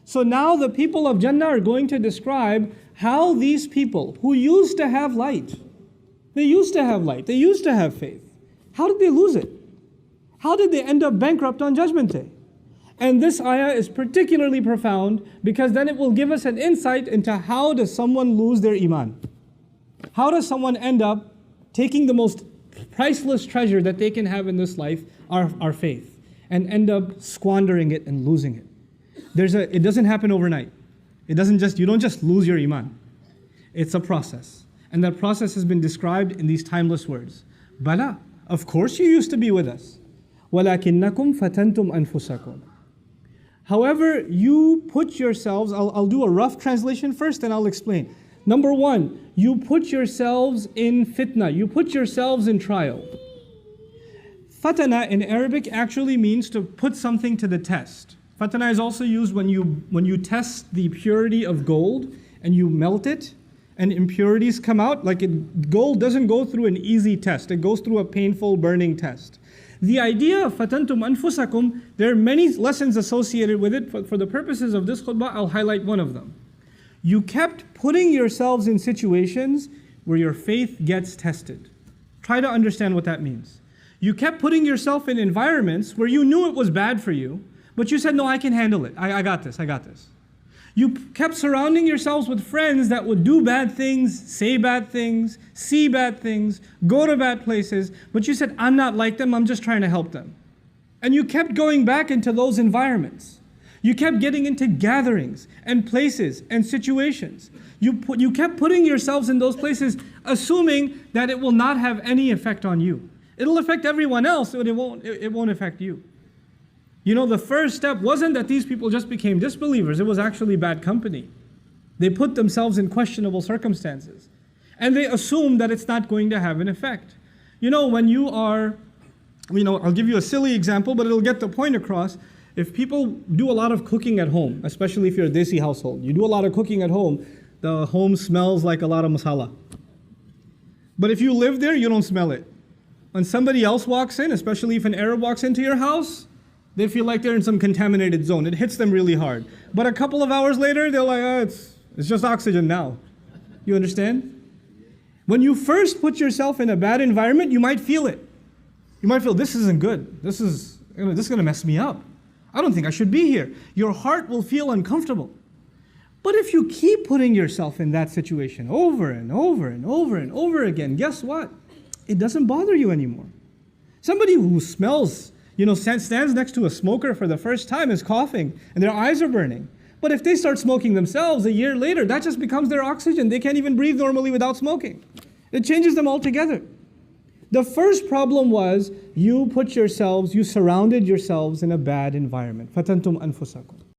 So now the people of Jannah are going to describe how these people who used to have light, they used to have light, they used to have faith. How did they lose it? How did they end up bankrupt on Judgment Day? And this ayah is particularly profound because then it will give us an insight into how does someone lose their Iman. How does someone end up taking the most priceless treasure that they can have in this life, our faith, and end up squandering it and losing it. It doesn't happen overnight. You don't just lose your Iman. It's a process. And that process has been described in these timeless words. Bala, of course you used to be with us. وَلَكِنَّكُمْ فَتَنْتُمْ أَنفُسَكُمْ. However, you put yourselves, I'll do a rough translation first and I'll explain. Number one, you put yourselves in fitna, you put yourselves in trial. Fatana in Arabic actually means to put something to the test. Fatana is also used when you test the purity of gold and you melt it and impurities come out. Gold doesn't go through an easy test, it goes through a painful burning test. The idea of fatantum anfusakum, there are many lessons associated with it. For the purposes of this khutbah, I'll highlight one of them. You kept putting yourselves in situations where your faith gets tested. Try to understand what that means. You kept putting yourself in environments where you knew it was bad for you, but you said, no, I can handle it. I got this. You kept surrounding yourselves with friends that would do bad things, say bad things, see bad things, go to bad places, but you said, I'm not like them, I'm just trying to help them. And you kept going back into those environments. You kept getting into gatherings and places and situations. You kept putting yourselves in those places assuming that it will not have any effect on you. It'll affect everyone else, but it won't affect you. You know, the first step wasn't that these people just became disbelievers. It was actually bad company. They put themselves in questionable circumstances. And they assume that it's not going to have an effect. You know, when you are, I'll give you a silly example, but it'll get the point across. If people do a lot of cooking at home, especially if you're a desi household, you do a lot of cooking at home, the home smells like a lot of masala. But if you live there, you don't smell it. When somebody else walks in, especially if an Arab walks into your house, they feel like they're in some contaminated zone. It hits them really hard. But a couple of hours later, they're like, it's just oxygen now. You understand? When you first put yourself in a bad environment, you might feel it. You might feel, this isn't good. This is going to mess me up. I don't think I should be here. Your heart will feel uncomfortable. But if you keep putting yourself in that situation over and over and over and over again, guess what? It doesn't bother you anymore. Somebody who smells, stands next to a smoker for the first time is coughing and their eyes are burning. But if they start smoking themselves a year later, that just becomes their oxygen. They can't even breathe normally without smoking. It changes them altogether. The first problem was you surrounded yourselves in a bad environment. فَتَنْتُمْ أَنفُسَكُمْ.